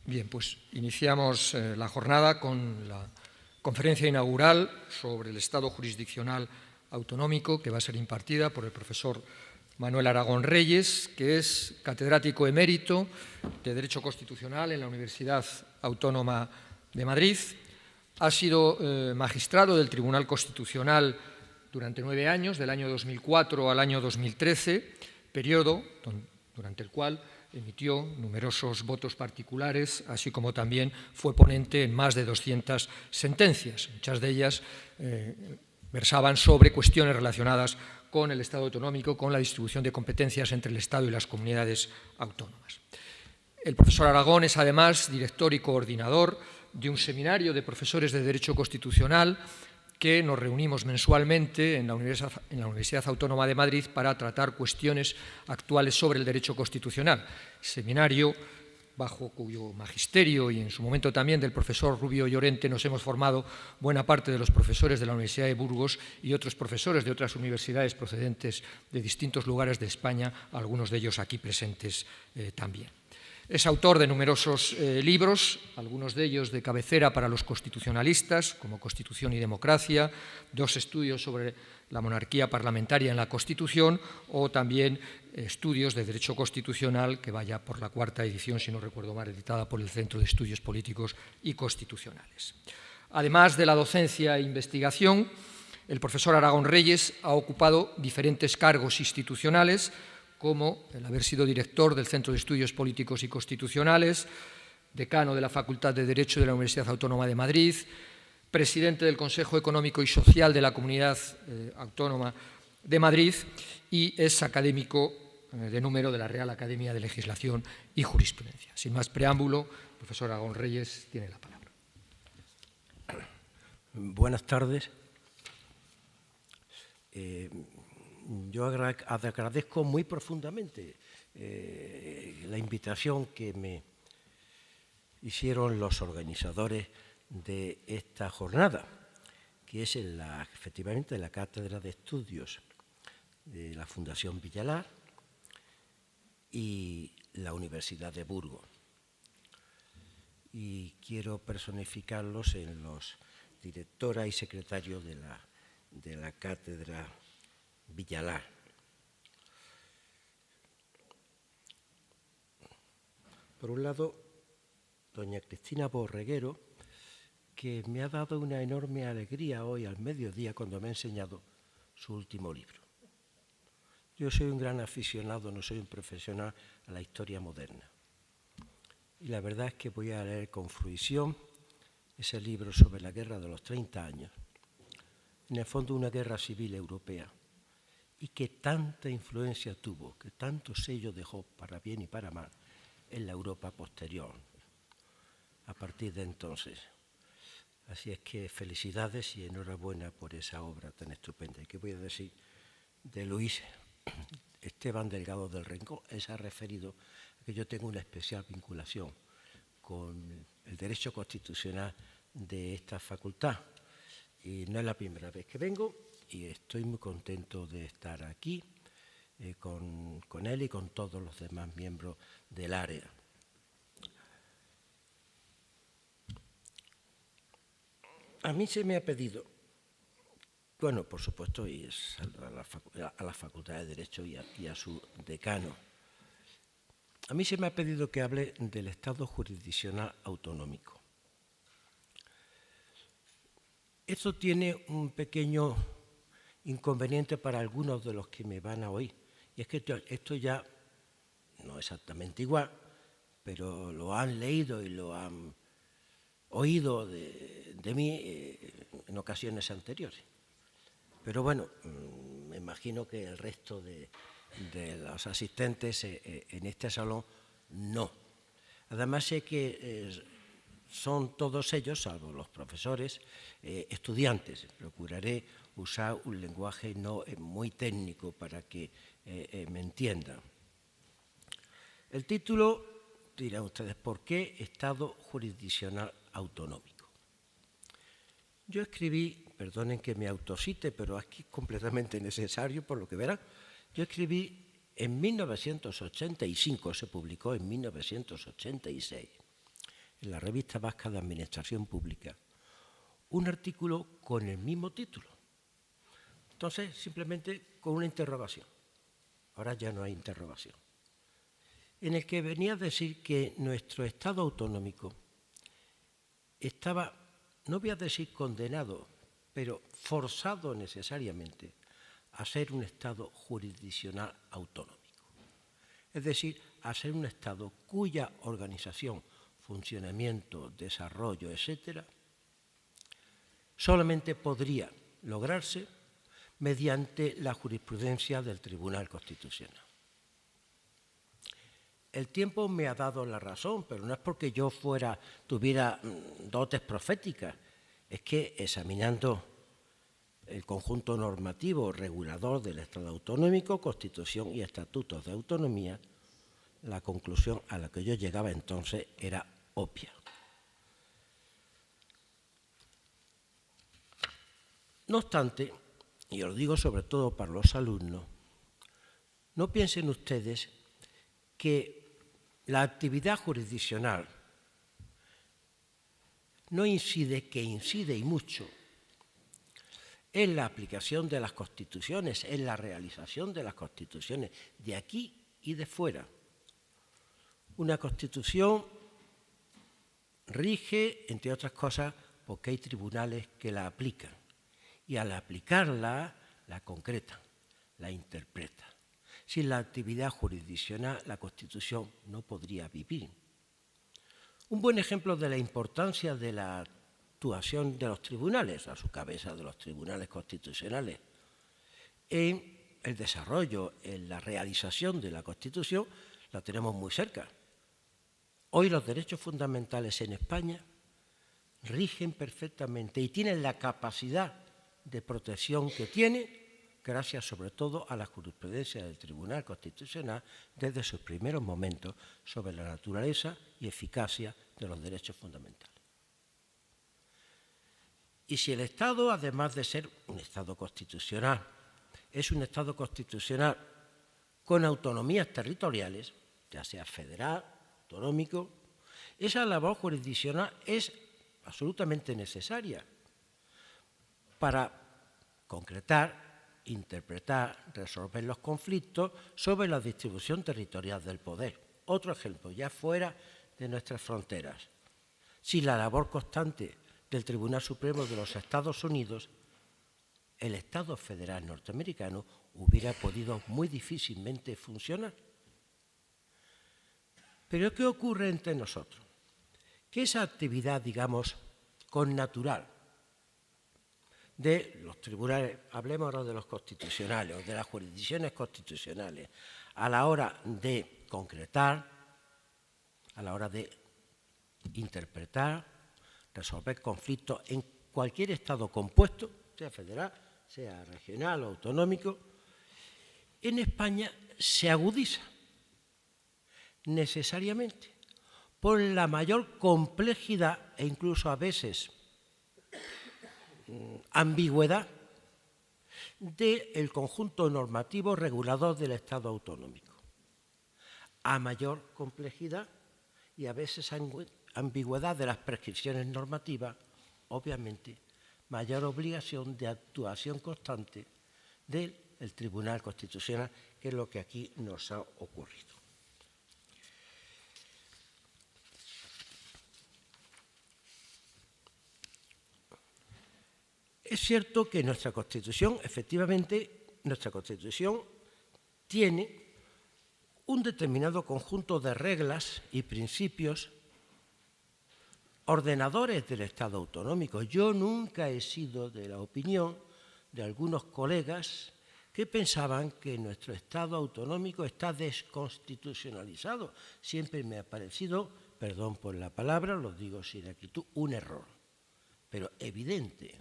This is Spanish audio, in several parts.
Bien, pues iniciamos la jornada con la conferencia inaugural sobre el Estado jurisdiccional autonómico, que va a ser impartida por el profesor Manuel Aragón Reyes, que es catedrático emérito de Derecho Constitucional en la Universidad Autónoma de Madrid. Ha sido magistrado del Tribunal Constitucional durante 9 años, del año 2004 al año 2013, periodo durante el cual emitió numerosos votos particulares, así como también fue ponente en más de 200 sentencias. Muchas de ellas versaban sobre cuestiones relacionadas con el Estado autonómico, con la distribución de competencias entre el Estado y las comunidades autónomas. El profesor Aragón es además director y coordinador de un seminario de profesores de Derecho Constitucional que nos reunimos mensualmente en la Universidad Autónoma de Madrid para tratar cuestiones actuales sobre el derecho constitucional. Seminario bajo cuyo magisterio y en su momento también del profesor Rubio Llorente nos hemos formado buena parte de los profesores de la Universidad de Burgos y otros profesores de otras universidades procedentes de distintos lugares de España, algunos de ellos aquí presentes también. Es autor de numerosos libros, algunos de ellos de cabecera para los constitucionalistas, como Constitución y Democracia, 2 estudios sobre la monarquía parlamentaria en la Constitución, o también estudios de Derecho Constitucional, que vaya por la 4ª edición, si no recuerdo mal, editada por el Centro de Estudios Políticos y Constitucionales. Además de la docencia e investigación, el profesor Aragón Reyes ha ocupado diferentes cargos institucionales, como el haber sido director del Centro de Estudios Políticos y Constitucionales, decano de la Facultad de Derecho de la Universidad Autónoma de Madrid, presidente del Consejo Económico y Social de la Comunidad Autónoma de Madrid y es académico de número de la Real Academia de Legislación y Jurisprudencia. Sin más preámbulo, el profesor Aragón Reyes tiene la palabra. Buenas tardes. Yo agradezco muy profundamente la invitación que me hicieron los organizadores de esta jornada, que es efectivamente la Cátedra de Estudios de la Fundación Villalar y la Universidad de Burgos. Y quiero personificarlos en los directora y secretario de la Cátedra Villalar. Por un lado, doña Cristina Borreguero, que me ha dado una enorme alegría hoy al mediodía cuando me ha enseñado su último libro. Yo soy un gran aficionado, no soy un profesional, a la historia moderna. Y la verdad es que voy a leer con fruición ese libro sobre la guerra de los 30 años. En el fondo, una guerra civil europea, y que tanta influencia tuvo, que tanto sello dejó para bien y para mal en la Europa posterior, a partir de entonces. Así es que felicidades y enhorabuena por esa obra tan estupenda. ¿Y qué voy a decir de Luis Esteban Delgado del Rincón? Él se ha referido a que yo tengo una especial vinculación con el derecho constitucional de esta facultad. Y no es la primera vez que vengo y estoy muy contento de estar aquí con él y con todos los demás miembros del área. A mí se me ha pedido, bueno, por supuesto, y es a la Facultad de Derecho y a su decano, a mí se me ha pedido que hable del Estado jurisdiccional autonómico. Esto tiene un pequeño inconveniente para algunos de los que me van a oír, y es que esto ya no exactamente igual, pero lo han leído y lo han oído de mí en ocasiones anteriores. Pero bueno, me imagino que el resto de los asistentes en este salón no. Además sé que son todos ellos, salvo los profesores, estudiantes. Procuraré usar un lenguaje no muy técnico para que me entiendan. El título, dirán ustedes, ¿por qué Estado jurisdiccional autonómico? Yo escribí, perdonen que me autocite, pero aquí es completamente necesario por lo que verán, yo escribí en 1985, se publicó en 1986, en la Revista Vasca de Administración Pública, un artículo con el mismo título. Entonces, simplemente con una interrogación. Ahora ya no hay interrogación. En el que venía a decir que nuestro Estado autonómico estaba, no voy a decir condenado, pero forzado necesariamente a ser un Estado jurisdiccional autonómico. Es decir, a ser un Estado cuya organización, funcionamiento, desarrollo, etcétera, solamente podría lograrse mediante la jurisprudencia del Tribunal Constitucional. El tiempo me ha dado la razón, pero no es porque yo tuviera dotes proféticas, es que examinando el conjunto normativo regulador del Estado autonómico, Constitución y Estatutos de Autonomía, la conclusión a la que yo llegaba entonces era obvia. No obstante, y os lo digo sobre todo para los alumnos, no piensen ustedes que la actividad jurisdiccional no incide, que incide y mucho en la aplicación de las constituciones, en la realización de las constituciones, de aquí y de fuera. Una constitución rige, entre otras cosas, porque hay tribunales que la aplican. Y al aplicarla, la concretan, la interpretan. Sin la actividad jurisdiccional, la Constitución no podría vivir. Un buen ejemplo de la importancia de la actuación de los tribunales, a su cabeza de los tribunales constitucionales, en el desarrollo, en la realización de la Constitución, la tenemos muy cerca. Hoy los derechos fundamentales en España rigen perfectamente y tienen la capacidad de protección que tiene, gracias sobre todo a la jurisprudencia del Tribunal Constitucional desde sus primeros momentos sobre la naturaleza y eficacia de los derechos fundamentales. Y si el Estado, además de ser un Estado constitucional, es un Estado constitucional con autonomías territoriales, ya sea federal, autonómico, esa labor jurisdiccional es absolutamente necesaria para concretar, interpretar, resolver los conflictos sobre la distribución territorial del poder. Otro ejemplo, ya fuera de nuestras fronteras. Sin la labor constante del Tribunal Supremo de los Estados Unidos, el Estado federal norteamericano hubiera podido muy difícilmente funcionar. Pero ¿qué ocurre entre nosotros? Que esa actividad, digamos, connatural de los tribunales, hablemos ahora de los constitucionales o de las jurisdicciones constitucionales, a la hora de concretar, a la hora de interpretar, resolver conflictos en cualquier Estado compuesto, sea federal, sea regional o autonómico, en España se agudiza necesariamente por la mayor complejidad e incluso a veces ambigüedad del conjunto normativo regulador del Estado autonómico. A mayor complejidad y a veces ambigüedad de las prescripciones normativas, obviamente, mayor obligación de actuación constante del Tribunal Constitucional, que es lo que aquí nos ha ocurrido. Es cierto que nuestra Constitución, efectivamente, nuestra Constitución tiene un determinado conjunto de reglas y principios ordenadores del Estado autonómico. Yo nunca he sido de la opinión de algunos colegas que pensaban que nuestro Estado autonómico está desconstitucionalizado. Siempre me ha parecido, perdón por la palabra, lo digo sin acritud, un error, pero evidente.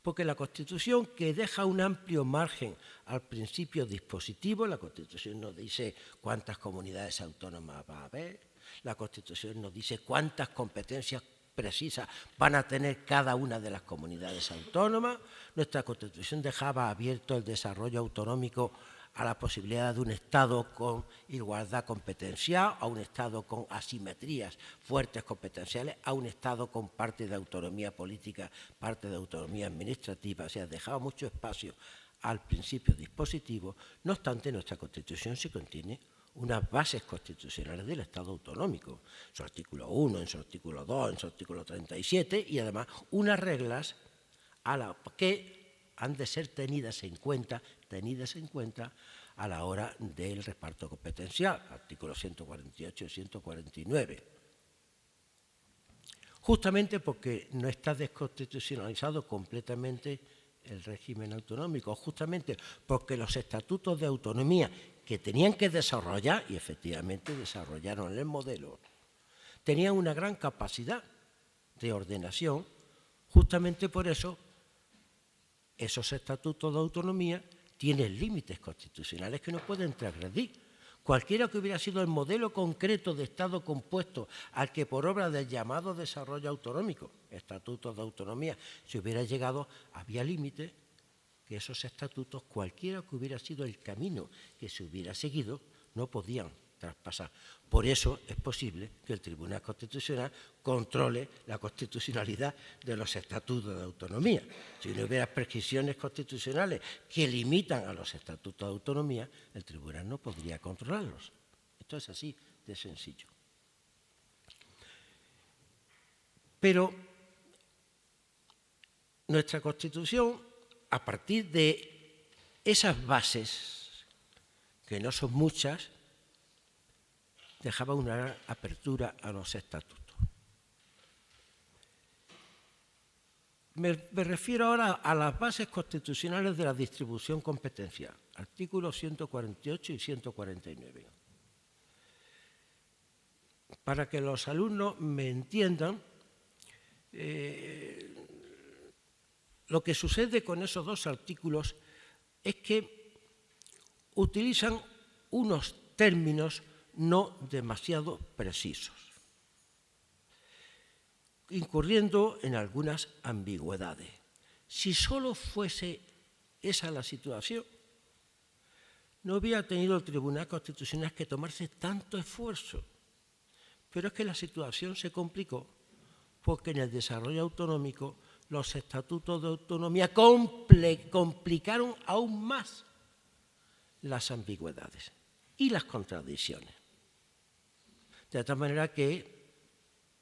Porque la Constitución, que deja un amplio margen al principio dispositivo, la Constitución no dice cuántas comunidades autónomas va a haber, la Constitución nos dice cuántas competencias precisas van a tener cada una de las comunidades autónomas. Nuestra Constitución dejaba abierto el desarrollo autonómico a la posibilidad de un Estado con igualdad competencial, a un Estado con asimetrías fuertes competenciales, a un Estado con parte de autonomía política, parte de autonomía administrativa. O sea, dejaba mucho espacio al principio dispositivo. No obstante, nuestra Constitución sí contiene unas bases constitucionales del Estado autonómico, en su artículo 1, en su artículo 2, en su artículo 37, y además unas reglas que han de ser tenidas en cuenta a la hora del reparto competencial, artículos 148 y 149. Justamente porque no está desconstitucionalizado completamente el régimen autonómico, justamente porque los estatutos de autonomía que tenían que desarrollar, y efectivamente desarrollaron el modelo, tenían una gran capacidad de ordenación. Justamente por eso esos estatutos de autonomía tienen límites constitucionales que no pueden transgredir. Cualquiera que hubiera sido el modelo concreto de Estado compuesto al que por obra del llamado desarrollo autonómico, estatutos de autonomía, se hubiera llegado, había límites que esos estatutos, cualquiera que hubiera sido el camino que se hubiera seguido, no podían traspasar. Por eso es posible que el Tribunal Constitucional controle la constitucionalidad de los estatutos de autonomía. Si no hubiera prescripciones constitucionales que limitan a los estatutos de autonomía, el Tribunal no podría controlarlos. Esto es así de sencillo. Pero nuestra Constitución, a partir de esas bases, que no son muchas, dejaba una gran apertura a los estatutos. Me refiero ahora a las bases constitucionales de la distribución competencial, artículos 148 y 149. Para que los alumnos me entiendan, lo que sucede con esos dos artículos es que utilizan unos términos no demasiado precisos, incurriendo en algunas ambigüedades. Si solo fuese esa la situación, no hubiera tenido el Tribunal Constitucional que tomarse tanto esfuerzo. Pero es que la situación se complicó porque en el desarrollo autonómico los estatutos de autonomía complicaron aún más las ambigüedades y las contradicciones. De tal manera que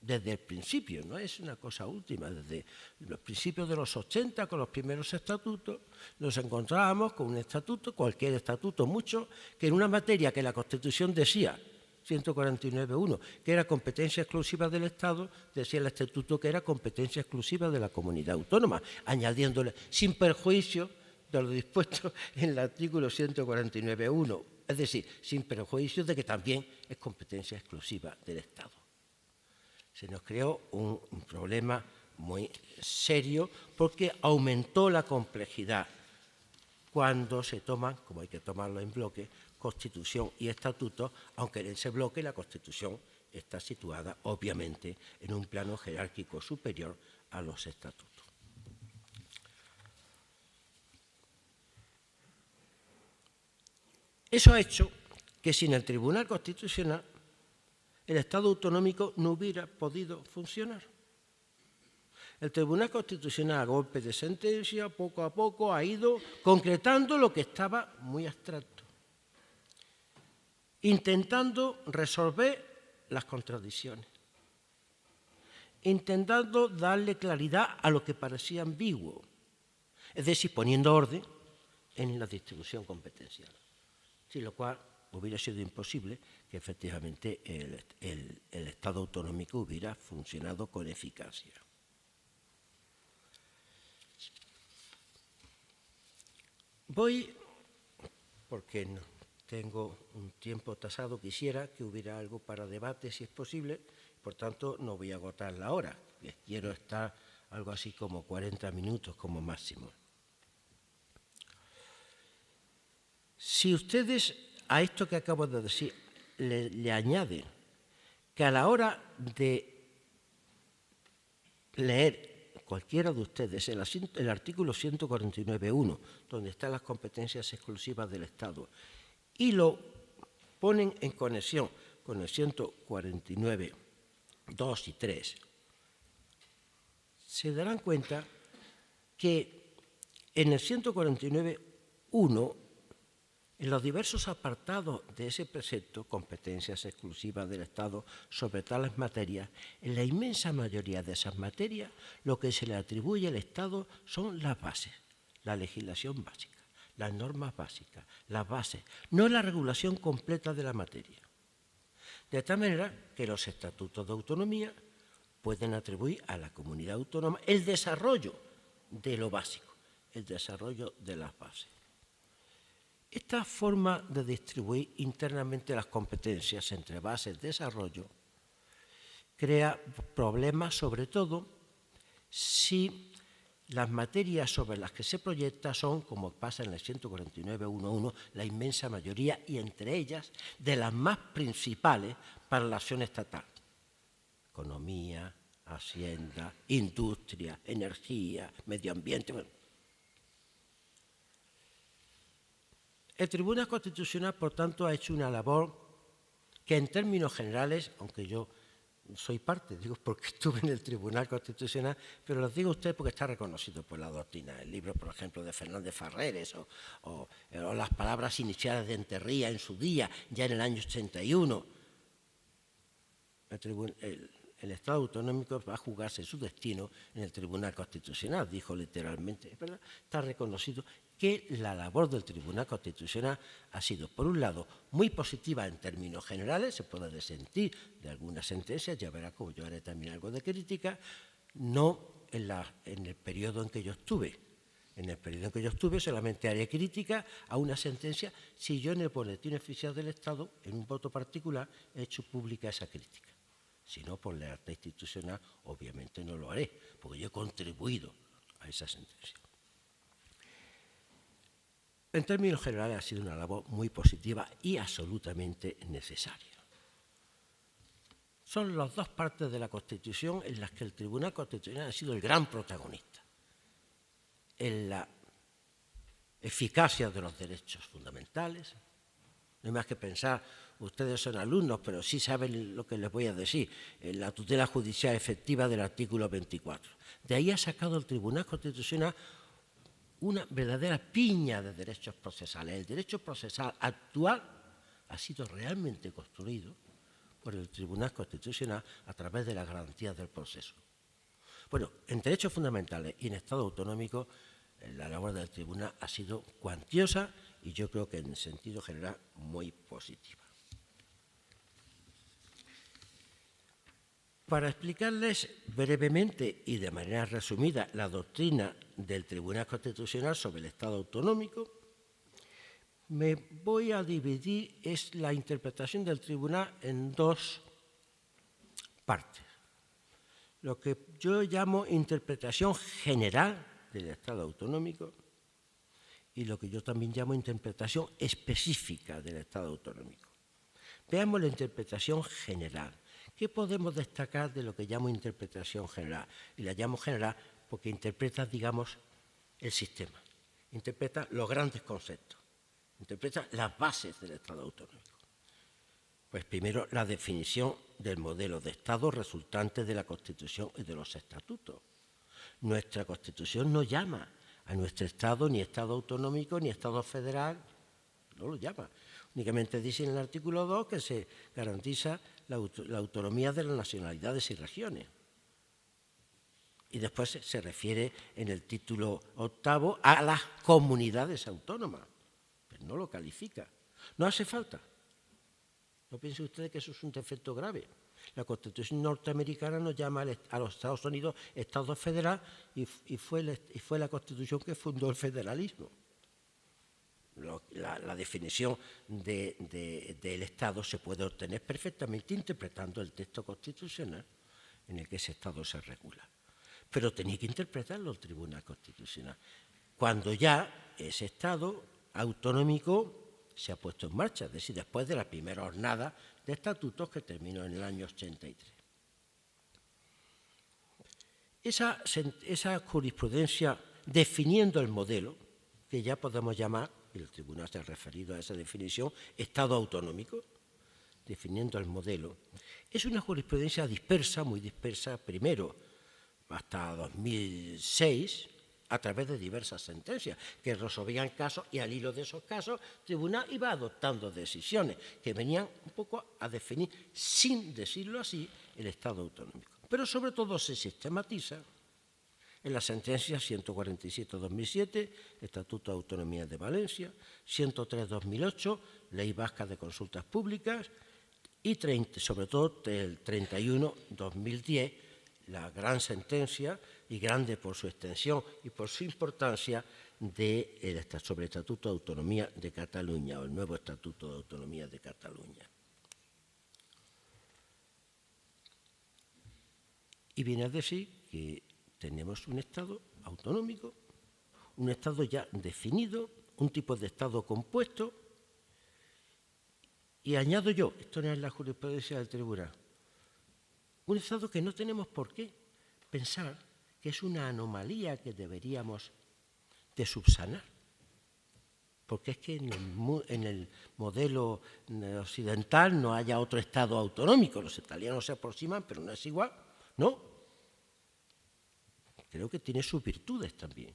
desde el principio, no es una cosa última, desde los principios de los 80 con los primeros estatutos, nos encontrábamos con un estatuto, cualquier estatuto, mucho, que en una materia que la Constitución decía, 149.1, que era competencia exclusiva del Estado, decía el estatuto que era competencia exclusiva de la comunidad autónoma, añadiéndole sin perjuicio de lo dispuesto en el artículo 149.1, es decir, sin perjuicio de que también es competencia exclusiva del Estado. Se nos creó un problema muy serio porque aumentó la complejidad cuando se toman, como hay que tomarlo en bloque, Constitución y Estatutos, aunque en ese bloque la Constitución está situada, obviamente, en un plano jerárquico superior a los estatutos. Eso ha hecho que sin el Tribunal Constitucional el Estado autonómico no hubiera podido funcionar. El Tribunal Constitucional, a golpe de sentencia, poco a poco ha ido concretando lo que estaba muy abstracto, intentando resolver las contradicciones, intentando darle claridad a lo que parecía ambiguo, es decir, poniendo orden en la distribución competencial, sin lo cual hubiera sido imposible que efectivamente el Estado autonómico hubiera funcionado con eficacia. Voy, porque no tengo un tiempo tasado, quisiera que hubiera algo para debate si es posible, por tanto no voy a agotar la hora, quiero estar algo así como 40 minutos como máximo. Si ustedes a esto que acabo de decir le añaden que a la hora de leer cualquiera de ustedes el artículo 149.1, donde están las competencias exclusivas del Estado, y lo ponen en conexión con el 149.2 y 3, se darán cuenta que en el 149.1, en los diversos apartados de ese precepto, competencias exclusivas del Estado sobre tales materias, en la inmensa mayoría de esas materias, lo que se le atribuye al Estado son las bases, la legislación básica, las normas básicas, las bases, no la regulación completa de la materia. De tal manera que los estatutos de autonomía pueden atribuir a la comunidad autónoma el desarrollo de lo básico, el desarrollo de las bases. Esta forma de distribuir internamente las competencias entre bases y desarrollo crea problemas, sobre todo si las materias sobre las que se proyecta son, como pasa en el 149.1.1, la inmensa mayoría, y entre ellas de las más principales para la acción estatal: economía, hacienda, industria, energía, medio ambiente. Bueno. El Tribunal Constitucional, por tanto, ha hecho una labor que, en términos generales, aunque yo soy parte, digo porque estuve en el Tribunal Constitucional, pero los digo a ustedes porque está reconocido por la doctrina. El libro, por ejemplo, de Fernández Farreres o las palabras iniciales de Enterría en su día, ya en el año 81. El Estado autonómico va a jugarse su destino en el Tribunal Constitucional, dijo literalmente. Es verdad, está reconocido que la labor del Tribunal Constitucional ha sido, por un lado, muy positiva en términos generales, se puede disentir de algunas sentencias, ya verá como yo haré también algo de crítica, no en el periodo en que yo estuve. En el periodo en que yo estuve solamente haré crítica a una sentencia si yo en el Boletín Oficial del Estado, en un voto particular, he hecho pública esa crítica. Si no, por lealtad institucional, obviamente no lo haré, porque yo he contribuido a esa sentencia. En términos generales, ha sido una labor muy positiva y absolutamente necesaria. Son las dos partes de la Constitución en las que el Tribunal Constitucional ha sido el gran protagonista, en la eficacia de los derechos fundamentales. No hay más que pensar, ustedes son alumnos, pero sí saben lo que les voy a decir, en la tutela judicial efectiva del artículo 24. De ahí ha sacado el Tribunal Constitucional una verdadera piña de derechos procesales. El derecho procesal actual ha sido realmente construido por el Tribunal Constitucional a través de las garantías del proceso. Bueno, en derechos fundamentales y en Estado autonómico, la labor del Tribunal ha sido cuantiosa y yo creo que en sentido general muy positiva. Para explicarles brevemente y de manera resumida la doctrina del Tribunal Constitucional sobre el Estado autonómico, me voy a dividir la interpretación del Tribunal en dos partes. Lo que yo llamo interpretación general del Estado autonómico y lo que yo también llamo interpretación específica del Estado autonómico. Veamos la interpretación general. ¿Qué podemos destacar de lo que llamo interpretación general? Y la llamo general porque interpreta, digamos, el sistema, interpreta los grandes conceptos, interpreta las bases del Estado autonómico. Pues primero, la definición del modelo de Estado resultante de la Constitución y de los estatutos. Nuestra Constitución no llama a nuestro Estado ni Estado autonómico ni Estado federal, no lo llama. Únicamente dice en el artículo 2 que se garantiza la autonomía de las nacionalidades y regiones. Y después se refiere en el título 8 a las comunidades autónomas, pero no lo califica. No hace falta. No piensen ustedes que eso es un defecto grave. La Constitución norteamericana nos llama a los Estados Unidos Estado federal y fue la Constitución que fundó el federalismo. La definición del Estado se puede obtener perfectamente interpretando el texto constitucional en el que ese Estado se regula. Pero tenía que interpretarlo el Tribunal Constitucional, cuando ya ese Estado autonómico se ha puesto en marcha, es decir, después de la primera jornada de estatutos que terminó en el año 83. Esa jurisprudencia definiendo el modelo, que ya podemos llamar, y el tribunal se ha referido a esa definición, Estado autonómico, definiendo el modelo, es una jurisprudencia dispersa, muy dispersa, primero hasta 2006, a través de diversas sentencias que resolvían casos, y al hilo de esos casos el tribunal iba adoptando decisiones que venían un poco a definir, sin decirlo así, el Estado autonómico. Pero sobre todo se sistematiza en la sentencia 147-2007, Estatuto de Autonomía de Valencia, 103-2008, Ley Vasca de Consultas Públicas, y sobre todo el 31-2010, la gran sentencia, y grande por su extensión y por su importancia, sobre el Estatuto de Autonomía de Cataluña, o el nuevo Estatuto de Autonomía de Cataluña. Y viene a decir que tenemos un Estado autonómico, un Estado ya definido, un tipo de Estado compuesto, y añado yo, esto no es la jurisprudencia del tribunal, un Estado que no tenemos por qué pensar que es una anomalía que deberíamos de subsanar, porque es que en el modelo occidental no haya otro Estado autonómico. Los italianos se aproximan, pero no es igual, ¿no? Creo que tiene sus virtudes también.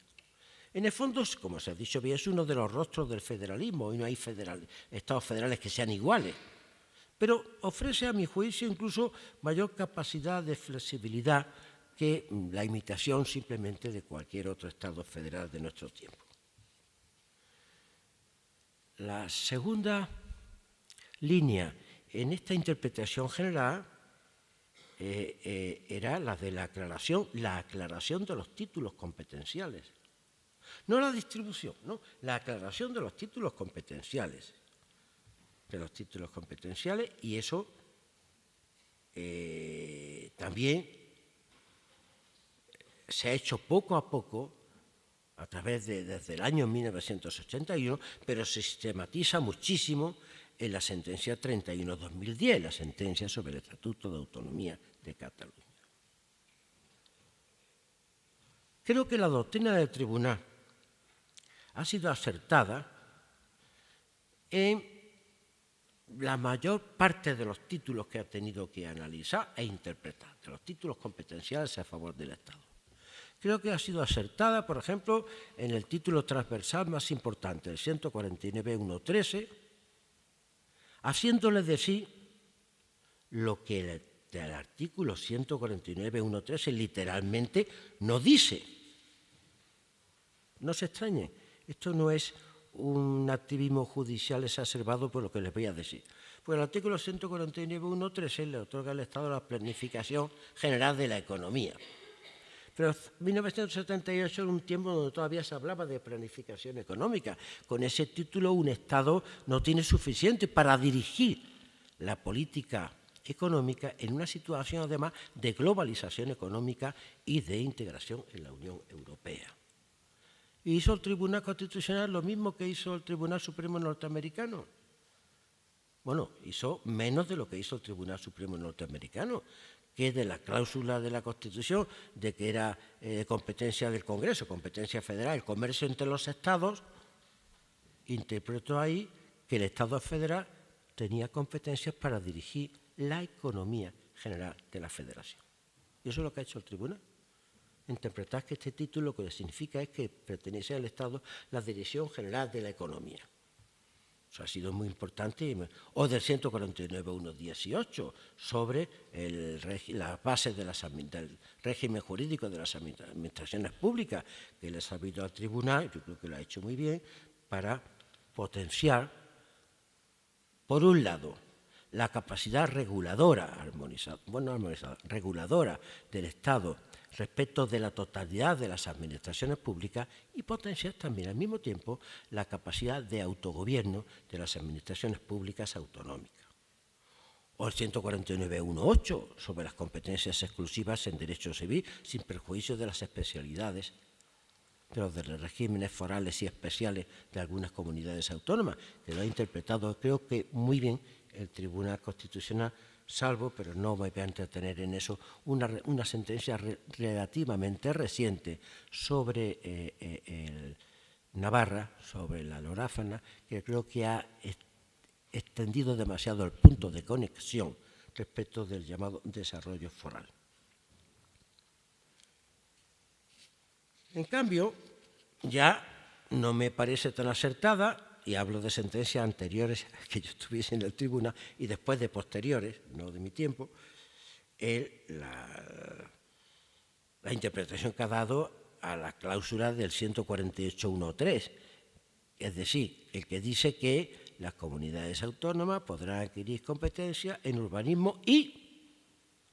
En el fondo, como se ha dicho bien, es uno de los rostros del federalismo. Hoy no hay estados federales que sean iguales, pero ofrece, a mi juicio, incluso mayor capacidad de flexibilidad que la imitación simplemente de cualquier otro estado federal de nuestro tiempo. La segunda línea en esta interpretación general era la de la aclaración de los títulos competenciales. No la distribución, no, la aclaración de los títulos competenciales. Y eso también se ha hecho poco a poco, desde el año 1981, pero se sistematiza muchísimo en la sentencia 31-2010, la sentencia sobre el Estatuto de Autonomía de Cataluña. Creo que la doctrina del tribunal ha sido acertada en la mayor parte de los títulos que ha tenido que analizar e interpretar, de los títulos competenciales a favor del Estado. Creo que ha sido acertada, por ejemplo, en el título transversal más importante, el 149.1.13, haciéndole decir lo que el artículo 149.1.13 literalmente no dice. No se extrañen, esto no es un activismo judicial exacerbado por lo que les voy a decir. Pues el artículo 149.1.13 le otorga al Estado la planificación general de la economía. Pero 1978 era un tiempo donde todavía se hablaba de planificación económica. Con ese título un Estado no tiene suficiente para dirigir la política económica en una situación además de globalización económica y de integración en la Unión Europea. Y hizo el Tribunal Constitucional lo mismo que hizo el Tribunal Supremo norteamericano. Bueno, hizo menos de lo que hizo el Tribunal Supremo norteamericano, que de la cláusula de la Constitución de que era competencia del Congreso, competencia federal, el comercio entre los Estados, interpretó ahí que el Estado federal tenía competencias para dirigir la economía general de la Federación. Y eso es lo que ha hecho el Tribunal. Interpretar que este título lo que significa es que pertenece al Estado la dirección general de la economía. Eso ha sido muy importante. O del 149.1.18 sobre las bases del régimen jurídico de las administraciones públicas, que le ha servido al Tribunal, yo creo que lo ha hecho muy bien, para potenciar, por un lado, la capacidad reguladora, reguladora del Estado respecto de la totalidad de las administraciones públicas, y potenciar también al mismo tiempo la capacidad de autogobierno de las administraciones públicas autonómicas. O el 149.1.8 sobre las competencias exclusivas en derecho civil sin perjuicio de las especialidades de los regímenes forales y especiales de algunas comunidades autónomas, que lo ha interpretado, creo que muy bien, el Tribunal Constitucional, salvo, pero no me voy a entretener en eso, una sentencia relativamente reciente sobre Navarra, sobre la loráfana, que creo que ha extendido demasiado el punto de conexión respecto del llamado desarrollo foral. En cambio, ya no me parece tan acertada, y hablo de sentencias anteriores que yo estuviese en el tribunal y después de posteriores, no de mi tiempo, la interpretación que ha dado a la cláusula del 148.1.3, es decir, el que dice que las comunidades autónomas podrán adquirir competencias en urbanismo y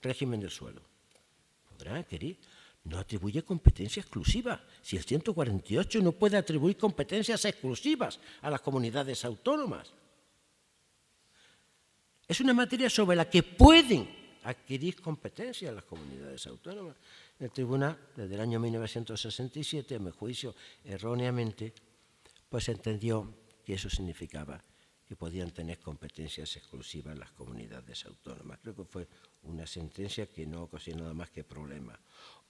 régimen del suelo. Podrán adquirir. No atribuye competencia exclusiva. Si el 148 no puede atribuir competencias exclusivas a las comunidades autónomas. Es una materia sobre la que pueden adquirir competencias las comunidades autónomas. El tribunal, desde el año 1967, a mi juicio, erróneamente, pues entendió que eso significaba que podían tener competencias exclusivas las comunidades autónomas. Creo que fue una sentencia que no ocasionó nada más que problemas.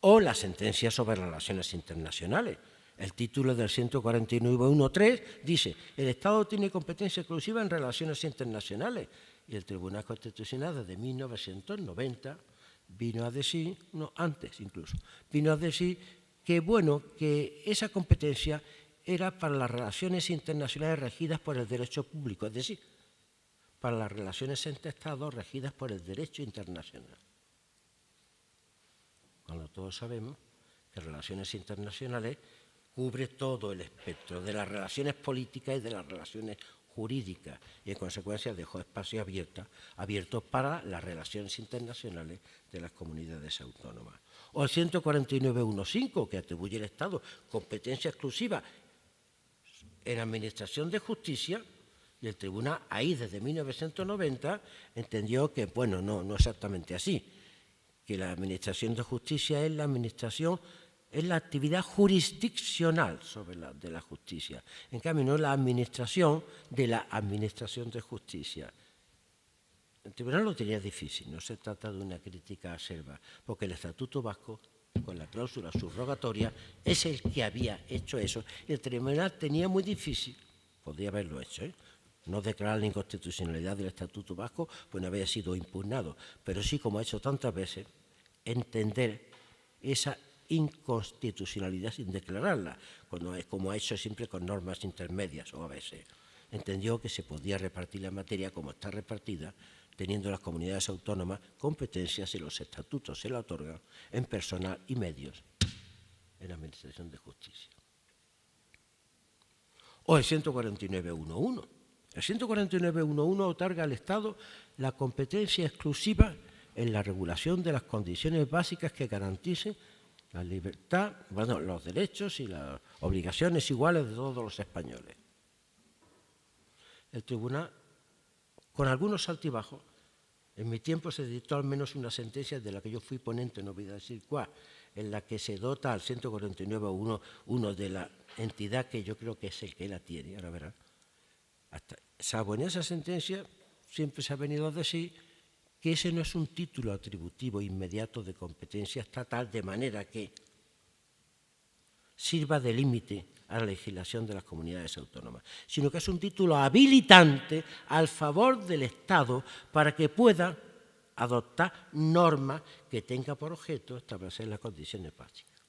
O la sentencia sobre relaciones internacionales. El título del 149.1.3 dice: el Estado tiene competencia exclusiva en relaciones internacionales. Y el Tribunal Constitucional desde 1990 vino a decir, no, antes incluso, vino a decir que, bueno, que esa competencia era para las relaciones internacionales regidas por el derecho público, es decir, para las relaciones entre Estados regidas por el derecho internacional. Cuando todos sabemos que relaciones internacionales cubre todo el espectro de las relaciones políticas y de las relaciones jurídicas, y en consecuencia dejó espacio abierto para las relaciones internacionales de las comunidades autónomas. O el 149.1.5, que atribuye al Estado competencia exclusiva en administración de justicia, y el tribunal ahí desde 1990 entendió que, bueno, no exactamente así, que la administración de justicia es la actividad jurisdiccional de la justicia. En cambio, no la administración de la administración de justicia. El tribunal lo tenía difícil, no se trata de una crítica acerba, porque el Estatuto Vasco, con la cláusula subrogatoria, es el que había hecho eso. El tribunal tenía muy difícil, podría haberlo hecho, no declarar la inconstitucionalidad del Estatuto Vasco, pues no había sido impugnado, pero sí, como ha hecho tantas veces, entender esa inconstitucionalidad sin declararla, como ha hecho siempre con normas intermedias o a veces. Entendió que se podía repartir la materia como está repartida, teniendo las comunidades autónomas competencias y los estatutos se la otorgan en personal y medios en la administración de justicia. O el 149.1.1. El 149.1.1 otorga al Estado la competencia exclusiva en la regulación de las condiciones básicas que garanticen la libertad, los derechos y las obligaciones iguales de todos los españoles. El tribunal, con algunos altibajos, en mi tiempo se dictó al menos una sentencia de la que yo fui ponente, no voy a decir cuál, en la que se dota al 149.1 de la entidad que yo creo que es el que la tiene, ahora verán. Salvo en esa sentencia, siempre se ha venido a decir que ese no es un título atributivo inmediato de competencia estatal, de manera que sirva de límite a la legislación de las comunidades autónomas, sino que es un título habilitante al favor del Estado para que pueda adoptar normas que tenga por objeto establecer las condiciones básicas.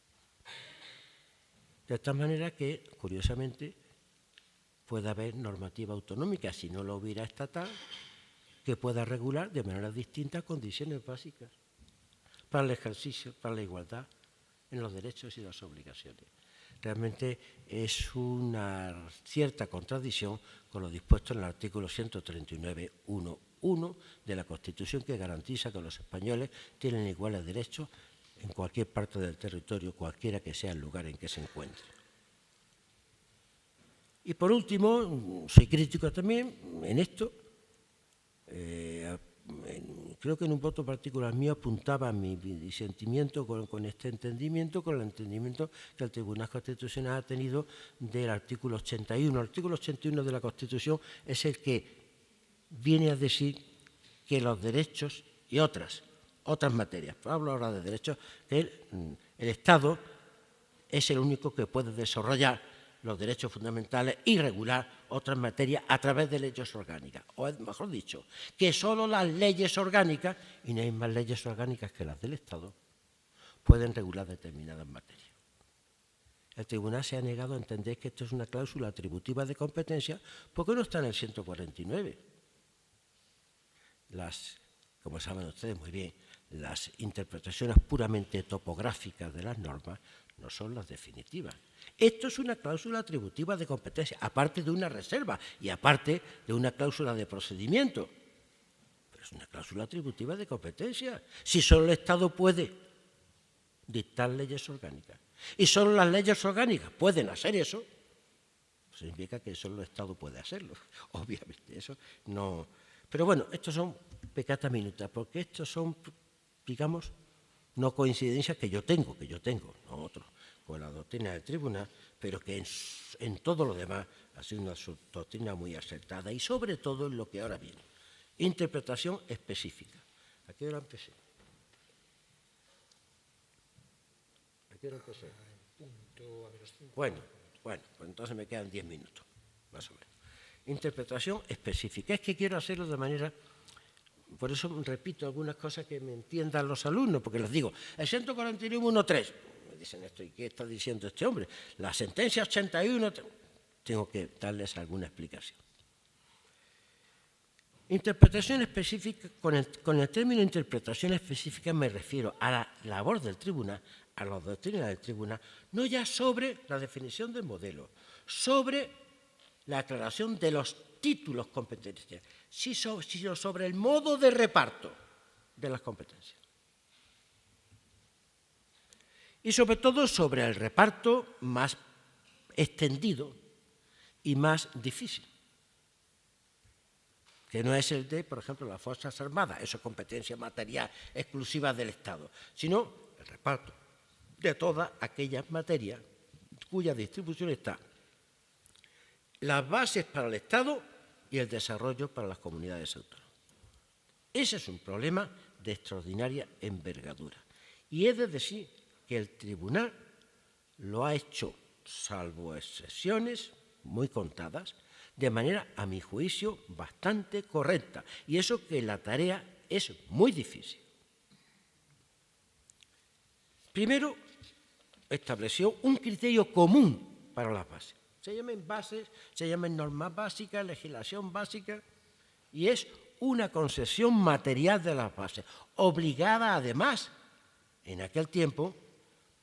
De esta manera que, curiosamente, puede haber normativa autonómica, si no lo hubiera estatal, que pueda regular de manera distinta condiciones básicas para el ejercicio, para la igualdad en los derechos y las obligaciones. Realmente es una cierta contradicción con lo dispuesto en el artículo 139.1.1 de la Constitución, que garantiza que los españoles tienen iguales derechos en cualquier parte del territorio, cualquiera que sea el lugar en que se encuentren. Y por último, soy crítico también en esto. Creo creo que en un voto particular mío apuntaba mi disentimiento con este entendimiento, con el entendimiento que el Tribunal Constitucional ha tenido del artículo 81. El artículo 81 de la Constitución es el que viene a decir que los derechos y otras materias, hablo ahora de derechos, el Estado es el único que puede desarrollar los derechos fundamentales y regular otras materias a través de leyes orgánicas. O mejor dicho, que solo las leyes orgánicas, y no hay más leyes orgánicas que las del Estado, pueden regular determinadas materias. El Tribunal se ha negado a entender que esto es una cláusula atributiva de competencia porque no está en el 149. Como saben ustedes muy bien, las interpretaciones puramente topográficas de las normas no son las definitivas. Esto es una cláusula atributiva de competencia, aparte de una reserva y aparte de una cláusula de procedimiento. Pero es una cláusula atributiva de competencia. Si solo el Estado puede dictar leyes orgánicas y solo las leyes orgánicas pueden hacer eso, pues significa que solo el Estado puede hacerlo. Obviamente, eso no. Pero bueno, estos son peccata minuta, porque estos son, digamos, no coincidencias que yo tengo, no otros, con la doctrina del Tribunal, pero que en todo lo demás ha sido una doctrina muy acertada y sobre todo en lo que ahora viene. Interpretación específica. ¿A qué hora empecé? Bueno, pues entonces me quedan 10 minutos, más o menos. Interpretación específica. Es que quiero hacerlo de manera... Por eso repito algunas cosas que me entiendan los alumnos, porque les digo, el 141.1.3, me dicen esto, ¿y qué está diciendo este hombre? La sentencia 81, tengo que darles alguna explicación. Interpretación específica, con el término interpretación específica me refiero a la labor del tribunal, a la doctrina del tribunal, no ya sobre la definición del modelo, sobre la aclaración de los títulos competenciales, sino sobre el modo de reparto de las competencias. Y sobre todo sobre el reparto más extendido y más difícil, que no es el de, por ejemplo, las Fuerzas Armadas, eso es competencia material exclusiva del Estado, sino el reparto de todas aquellas materias cuya distribución está las bases para el Estado y el desarrollo para las comunidades autónomas. Ese es un problema de extraordinaria envergadura. Y he de decir que el Tribunal lo ha hecho, salvo excepciones muy contadas, de manera, a mi juicio, bastante correcta. Y eso que la tarea es muy difícil. Primero, estableció un criterio común para las bases. Se llaman bases, se llaman normas básicas, legislación básica, y es una concesión material de las bases, obligada además en aquel tiempo,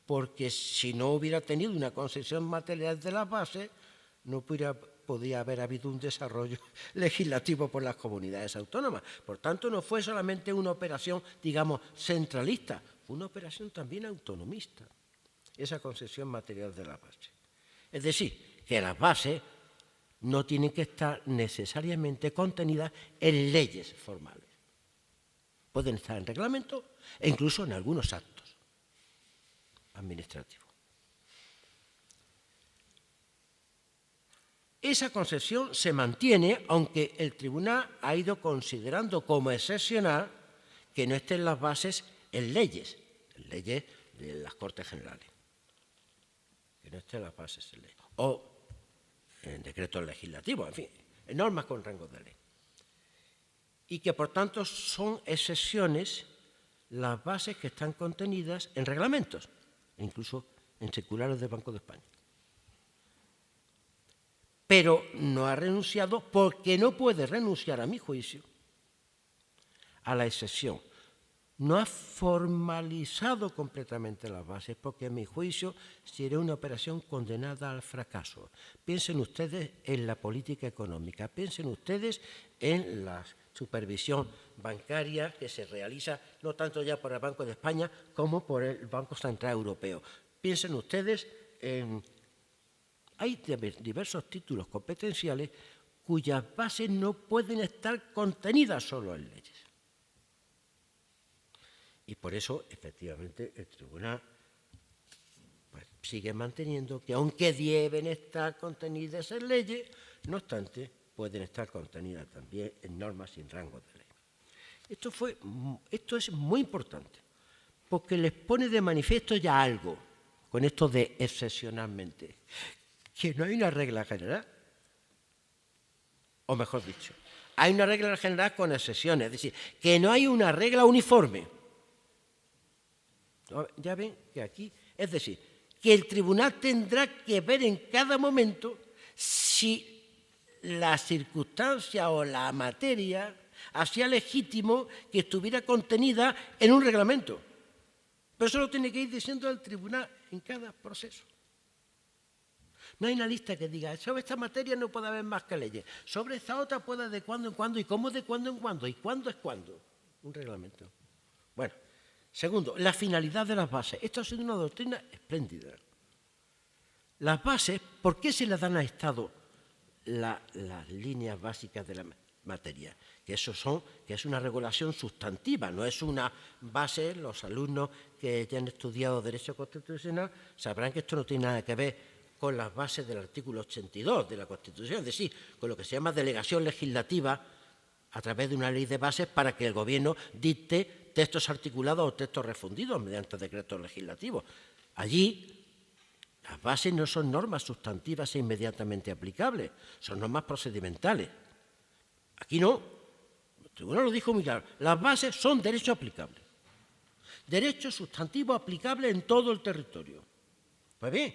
porque si no hubiera tenido una concesión material de las bases, no podría haber habido un desarrollo legislativo por las comunidades autónomas. Por tanto, no fue solamente una operación, digamos, centralista, fue una operación también autonomista, esa concesión material de las bases. Es decir, que las bases no tienen que estar necesariamente contenidas en leyes formales. Pueden estar en reglamentos e incluso en algunos actos administrativos. Esa concesión se mantiene, aunque el Tribunal ha ido considerando como excepcional que no estén las bases en leyes de las Cortes Generales, que no estén las bases en leyes, o en decretos legislativos, en fin, en normas con rango de ley. Y que, por tanto, son excepciones las bases que están contenidas en reglamentos, incluso en circulares del Banco de España. Pero no ha renunciado, porque no puede renunciar, a mi juicio, a la excepción. No ha formalizado completamente las bases, porque a mi juicio sería una operación condenada al fracaso. Piensen ustedes en la política económica, piensen ustedes en la supervisión bancaria que se realiza no tanto ya por el Banco de España como por el Banco Central Europeo. Piensen ustedes en... Hay diversos títulos competenciales cuyas bases no pueden estar contenidas solo en leyes. Y por eso, efectivamente, el tribunal pues, sigue manteniendo que aunque deben estar contenidas en leyes, no obstante, pueden estar contenidas también en normas sin rango de ley. Esto es muy importante, porque les pone de manifiesto ya algo, con esto de excepcionalmente, que no hay una regla general, o mejor dicho, hay una regla general con excepciones, es decir, que no hay una regla uniforme. Ya ven que aquí, es decir, que el tribunal tendrá que ver en cada momento si la circunstancia o la materia hacía legítimo que estuviera contenida en un reglamento. Pero eso lo tiene que ir diciendo el tribunal en cada proceso. No hay una lista que diga, sobre esta materia no puede haber más que leyes, sobre esta otra puede de cuando en cuando, y cómo de cuando en cuando, y cuándo es cuándo. Un reglamento. Bueno, segundo, la finalidad de las bases. Esto ha sido una doctrina espléndida. Las bases, ¿por qué se le dan al Estado las líneas básicas de la materia? Que es una regulación sustantiva, no es una base. Los alumnos que ya han estudiado Derecho Constitucional sabrán que esto no tiene nada que ver con las bases del artículo 82 de la Constitución, es decir, con lo que se llama delegación legislativa a través de una ley de bases para que el Gobierno dicte textos articulados o textos refundidos mediante decretos legislativos. Allí las bases no son normas sustantivas e inmediatamente aplicables, son normas procedimentales. Aquí no. El tribunal lo dijo muy claro. Las bases son derecho aplicable. Derecho sustantivo aplicable en todo el territorio. Pues bien,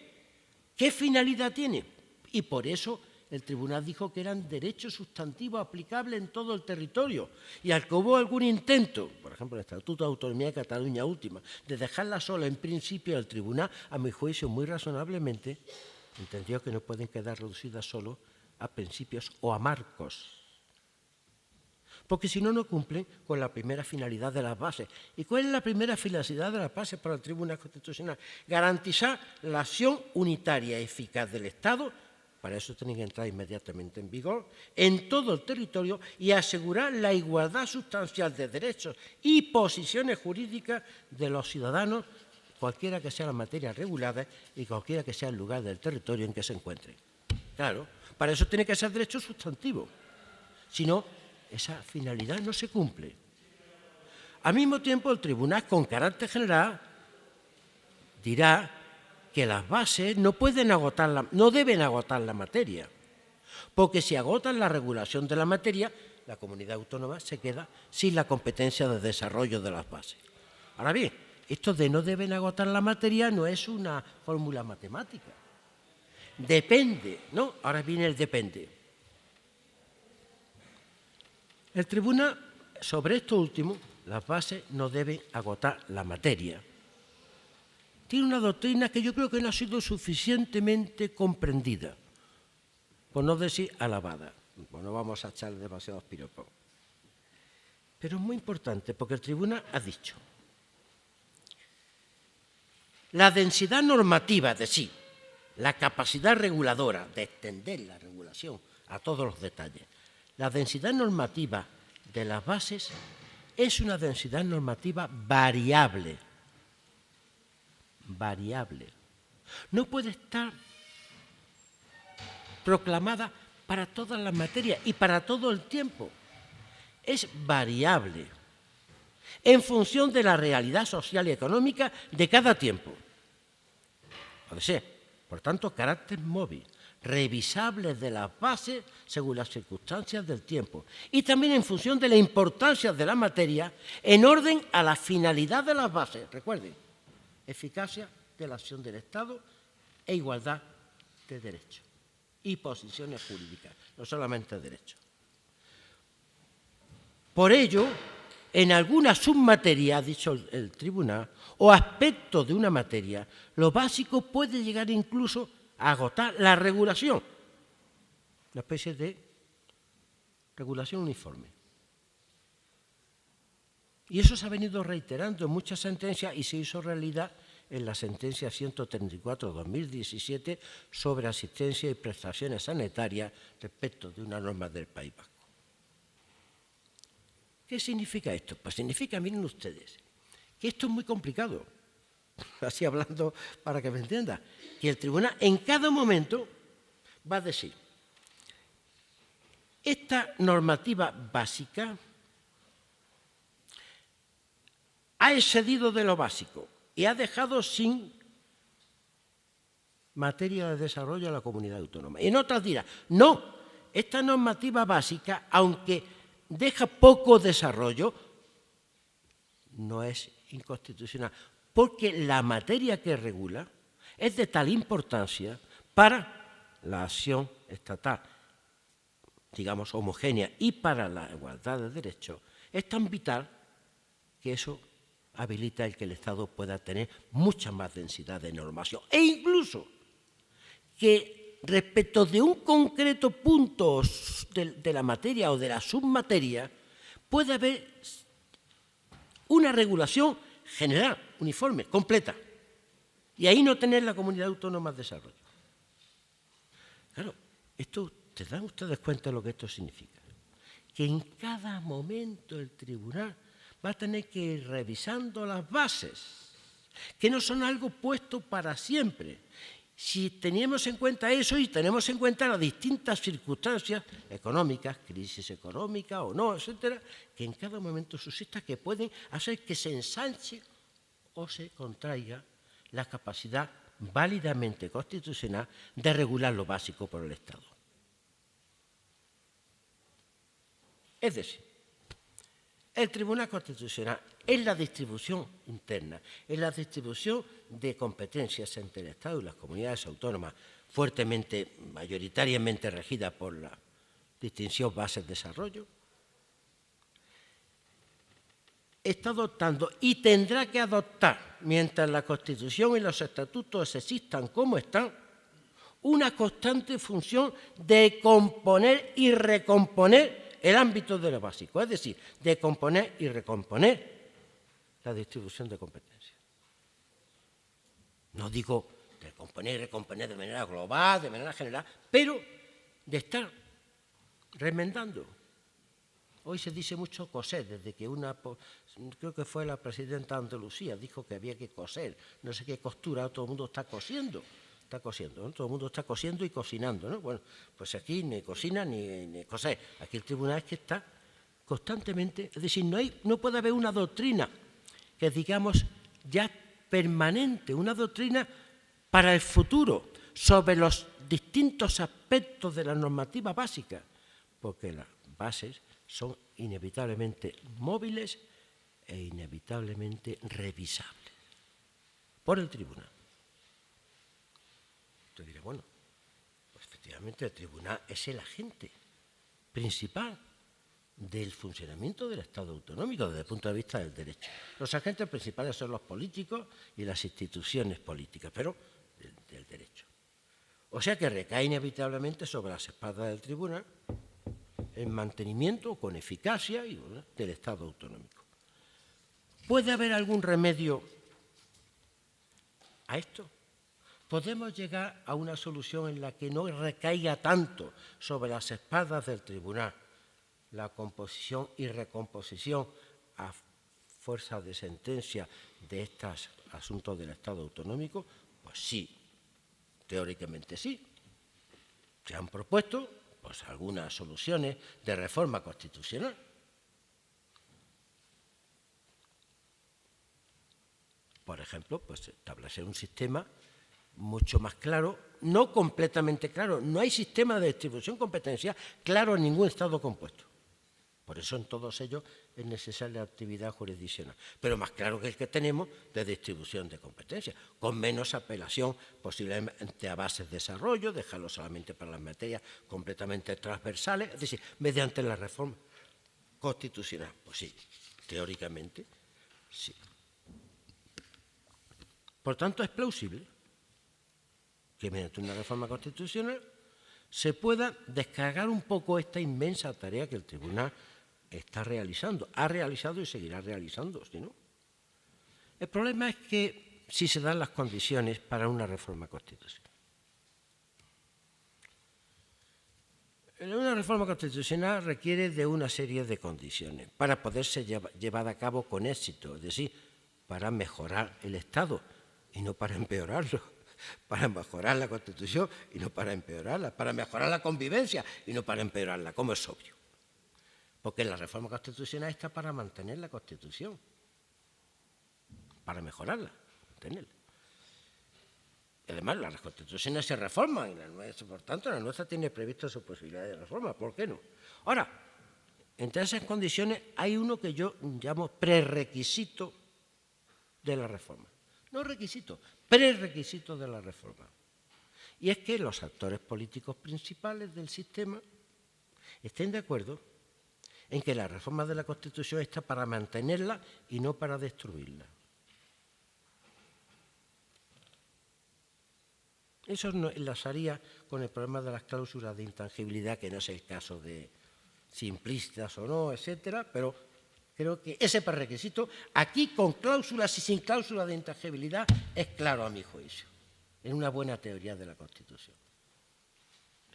¿qué finalidad tiene? Y por eso el tribunal dijo que eran derechos sustantivos aplicables en todo el territorio. Y al que hubo algún intento, por ejemplo el Estatuto de Autonomía de Cataluña última, de dejarla sola en principio, el tribunal, a mi juicio muy razonablemente, entendió que no pueden quedar reducidas solo a principios o a marcos. Porque si no, no cumplen con la primera finalidad de las bases. ¿Y cuál es la primera finalidad de las bases para el Tribunal Constitucional? Garantizar la acción unitaria y eficaz del Estado, para eso tienen que entrar inmediatamente en vigor, en todo el territorio y asegurar la igualdad sustancial de derechos y posiciones jurídicas de los ciudadanos, cualquiera que sea la materia regulada y cualquiera que sea el lugar del territorio en que se encuentren. Claro, para eso tiene que ser derecho sustantivo. Si no, esa finalidad no se cumple. Al mismo tiempo, el tribunal, con carácter general, dirá que las bases no deben agotar la materia, porque si agotan la regulación de la materia, la comunidad autónoma se queda sin la competencia de desarrollo de las bases. Ahora bien, esto de no deben agotar la materia no es una fórmula matemática. Depende, ¿no? Ahora viene el depende. El tribunal, sobre esto último, las bases no deben agotar la materia. Tiene una doctrina que yo creo que no ha sido suficientemente comprendida, por no decir alabada. Pues no vamos a echar demasiados piropos. Pero es muy importante porque el tribunal ha dicho la densidad normativa de sí, la capacidad reguladora de extender la regulación a todos los detalles. La densidad normativa de las bases es una densidad normativa variable. Variable. No puede estar proclamada para todas las materias y para todo el tiempo. Es variable en función de la realidad social y económica de cada tiempo. Puede ser, por tanto, carácter móvil, revisable de las bases según las circunstancias del tiempo y también en función de la importancia de la materia en orden a la finalidad de las bases. Recuerden, eficacia de la acción del Estado e igualdad de derechos y posiciones jurídicas, no solamente derechos. Por ello, en alguna submateria, ha dicho el tribunal, o aspecto de una materia, lo básico puede llegar incluso a agotar la regulación, una especie de regulación uniforme. Y eso se ha venido reiterando en muchas sentencias y se hizo realidad en la sentencia 134/2017 sobre asistencia y prestaciones sanitarias respecto de una norma del País Vasco. ¿Qué significa esto? Pues significa, miren ustedes, que esto es muy complicado, así hablando para que me entienda, que el tribunal en cada momento va a decir, esta normativa básica ha excedido de lo básico y ha dejado sin materia de desarrollo a la comunidad autónoma. Y en otras dirá, no, esta normativa básica, aunque deja poco desarrollo, no es inconstitucional, porque la materia que regula es de tal importancia para la acción estatal, digamos, homogénea, y para la igualdad de derechos, es tan vital que eso habilita el que el Estado pueda tener mucha más densidad de normación. E incluso que respecto de un concreto punto de la materia o de la submateria, puede haber una regulación general, uniforme, completa. Y ahí no tener la comunidad autónoma de desarrollo. Claro, esto, ¿te dan ustedes cuenta de lo que esto significa? Que en cada momento el tribunal va a tener que ir revisando las bases, que no son algo puesto para siempre. Si teníamos en cuenta eso y tenemos en cuenta las distintas circunstancias económicas, crisis económica o no, etcétera, que en cada momento subsista, que pueden hacer que se ensanche o se contraiga la capacidad válidamente constitucional de regular lo básico por el Estado. Es decir, el Tribunal Constitucional es la distribución interna, es la distribución de competencias entre el Estado y las comunidades autónomas, fuertemente, mayoritariamente regida por la distinción base-desarrollo. Está adoptando y tendrá que adoptar, mientras la Constitución y los estatutos existan como están, una constante función de componer y recomponer el ámbito de lo básico, es decir, de componer y recomponer la distribución de competencias. No digo de componer y recomponer de manera global, de manera general, pero de estar remendando. Hoy se dice mucho coser, desde que creo que fue la presidenta de Andalucía, dijo que había que coser, no sé qué costura, todo el mundo está cosiendo, ¿no? Todo el mundo está cosiendo y cocinando, ¿no? Bueno, pues aquí ni cocina ni coser. Aquí el tribunal es que está constantemente, es decir, no puede haber una doctrina que digamos ya permanente, una doctrina para el futuro sobre los distintos aspectos de la normativa básica, porque las bases son inevitablemente móviles e inevitablemente revisables por el tribunal. Usted dirá, bueno, pues efectivamente el tribunal es el agente principal del funcionamiento del Estado autonómico desde el punto de vista del derecho. Los agentes principales son los políticos y las instituciones políticas, pero del derecho. O sea que recae inevitablemente sobre las espaldas del tribunal el mantenimiento con eficacia del Estado autonómico. ¿Puede haber algún remedio a esto? ¿Podemos llegar a una solución en la que no recaiga tanto sobre las espaldas del tribunal la composición y recomposición a fuerza de sentencia de estos asuntos del Estado autonómico? Pues sí, teóricamente sí. Se han propuesto pues algunas soluciones de reforma constitucional. Por ejemplo, pues establecer un sistema mucho más claro, no completamente claro. No hay sistema de distribución competencial claro en ningún Estado compuesto. Por eso en todos ellos es necesaria la actividad jurisdiccional, pero más claro que el que tenemos de distribución de competencias, con menos apelación posiblemente a bases de desarrollo, dejarlo solamente para las materias completamente transversales, es decir, mediante la reforma constitucional. Pues sí, teóricamente sí. Por tanto, es plausible que mediante una reforma constitucional se pueda descargar un poco esta inmensa tarea que el tribunal está realizando, ha realizado y seguirá realizando, ¿sí, no? El problema es que si se dan las condiciones para una reforma constitucional. Una reforma constitucional requiere de una serie de condiciones para poderse llevar a cabo con éxito, es decir, para mejorar el Estado y no para empeorarlo, para mejorar la Constitución y no para empeorarla, para mejorar la convivencia y no para empeorarla, como es obvio. Porque la reforma constitucional está para mantener la Constitución, para mejorarla, mantenerla. Y además, las constituciones se reforman, y por tanto, la nuestra tiene previsto su posibilidad de reforma. ¿Por qué no? Ahora, entre esas condiciones hay uno que yo llamo prerequisito de la reforma. No requisito, prerequisito de la reforma. Y es que los actores políticos principales del sistema estén de acuerdo en que la reforma de la Constitución está para mantenerla y no para destruirla. Eso enlazaría con el problema de las cláusulas de intangibilidad, que no es el caso de simplistas o no, etcétera, pero creo que ese prerequisito, aquí con cláusulas y sin cláusulas de intangibilidad, es claro a mi juicio, en una buena teoría de la Constitución.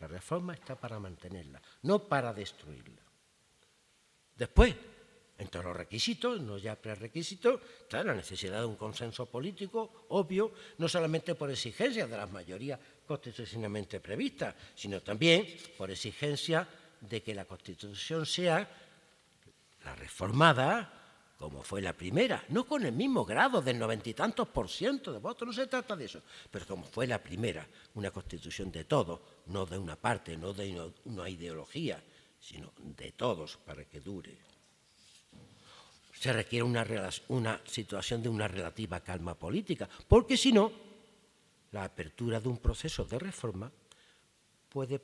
La reforma está para mantenerla, no para destruirla. Después, entre los requisitos, no ya prerequisitos, está la necesidad de un consenso político, obvio, no solamente por exigencia de las mayorías constitucionalmente previstas, sino también por exigencia de que la Constitución sea la reformada como fue la primera, no con el mismo grado del 90 y tantos % de votos, no se trata de eso, pero como fue la primera, una Constitución de todos, no de una parte, no de una ideología, sino de todos para que dure. Se requiere una situación de una relativa calma política, porque si no, la apertura de un proceso de reforma puede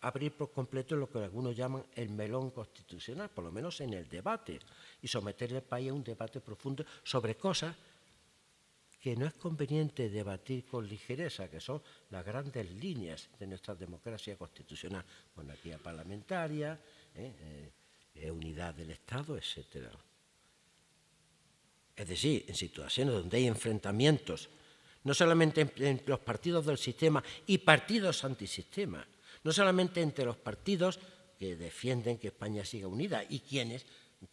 abrir por completo lo que algunos llaman el melón constitucional, por lo menos en el debate, y someter el país a un debate profundo sobre cosas que no es conveniente debatir con ligereza, que son las grandes líneas de nuestra democracia constitucional, monarquía parlamentaria, unidad del Estado, etcétera. Es decir, en situaciones donde hay enfrentamientos, no solamente entre los partidos del sistema y partidos antisistema, no solamente entre los partidos que defienden que España siga unida y quienes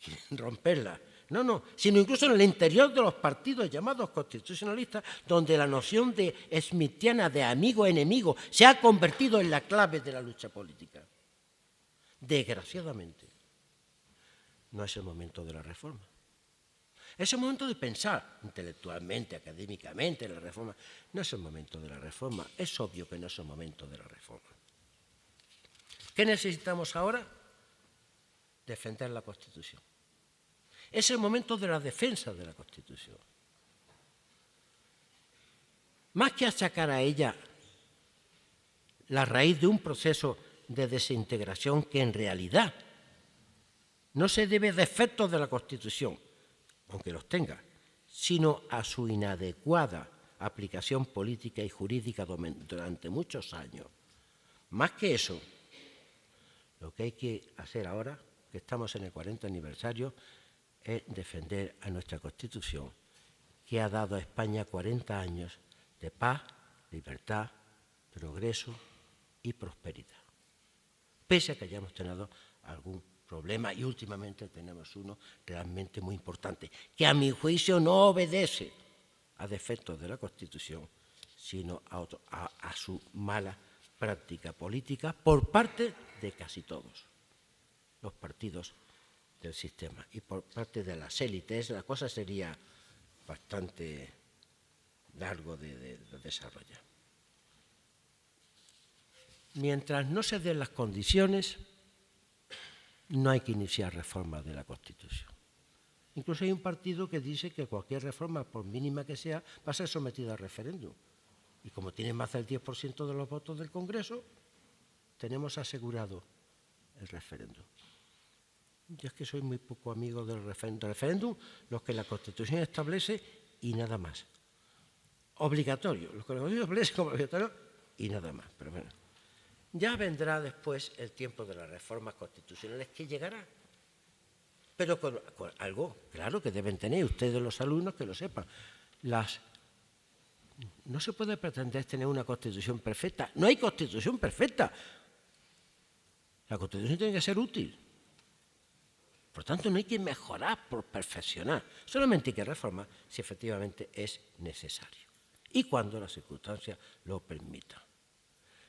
quieren romperla, no, sino incluso en el interior de los partidos llamados constitucionalistas, donde la noción de smithiana de amigo-enemigo se ha convertido en la clave de la lucha política. Desgraciadamente, no es el momento de la reforma. Es el momento de pensar intelectualmente, académicamente en la reforma. No es el momento de la reforma. Es obvio que no es el momento de la reforma. ¿Qué necesitamos ahora? Defender la Constitución. Es el momento de la defensa de la Constitución. Más que achacar a ella la raíz de un proceso de desintegración que en realidad no se debe a defectos de la Constitución, aunque los tenga, sino a su inadecuada aplicación política y jurídica durante muchos años. Más que eso, lo que hay que hacer ahora, que estamos en el 40 aniversario, es defender a nuestra Constitución, que ha dado a España 40 años de paz, libertad, progreso y prosperidad. Pese a que hayamos tenido algún problema, y últimamente tenemos uno realmente muy importante, que a mi juicio no obedece a defectos de la Constitución, sino a su mala práctica política por parte de casi todos los partidos del sistema y por parte de las élites. La cosa sería bastante largo de desarrollar. Mientras no se den las condiciones, no hay que iniciar reformas de la Constitución. Incluso hay un partido que dice que cualquier reforma, por mínima que sea, va a ser sometida a referéndum. Y como tiene más del 10% de los votos del Congreso, tenemos asegurado el referéndum. Yo es que soy muy poco amigo del referéndum, los que la Constitución establece y nada más. Obligatorio, los que la Constitución establece como obligatorio y nada más. Pero bueno, ya vendrá después el tiempo de las reformas constitucionales que llegará. Pero con algo, claro, que deben tener ustedes los alumnos que lo sepan. No se puede pretender tener una Constitución perfecta. No hay Constitución perfecta. La Constitución tiene que ser útil. Por tanto, no hay que mejorar por perfeccionar, solamente hay que reformar si efectivamente es necesario y cuando las circunstancias lo permitan.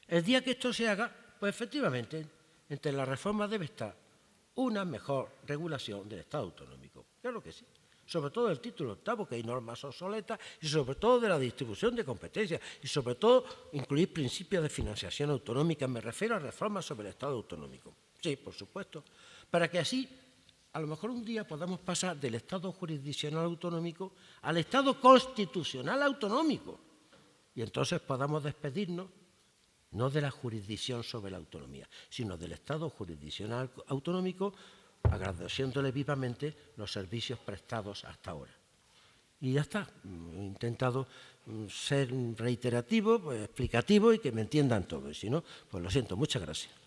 El día que esto se haga, pues efectivamente, entre las reformas debe estar una mejor regulación del Estado autonómico. Claro que sí. Sobre todo del título octavo, que hay normas obsoletas, y sobre todo de la distribución de competencias, y sobre todo incluir principios de financiación autonómica. Me refiero a reformas sobre el Estado autonómico. Sí, por supuesto. Para que así, a lo mejor un día podamos pasar del Estado jurisdiccional autonómico al Estado constitucional autonómico. Y entonces podamos despedirnos no de la jurisdicción sobre la autonomía, sino del Estado jurisdiccional autonómico, agradeciéndole vivamente los servicios prestados hasta ahora. Y ya está. He intentado ser reiterativo, explicativo y que me entiendan todos. Y si no, pues lo siento. Muchas gracias.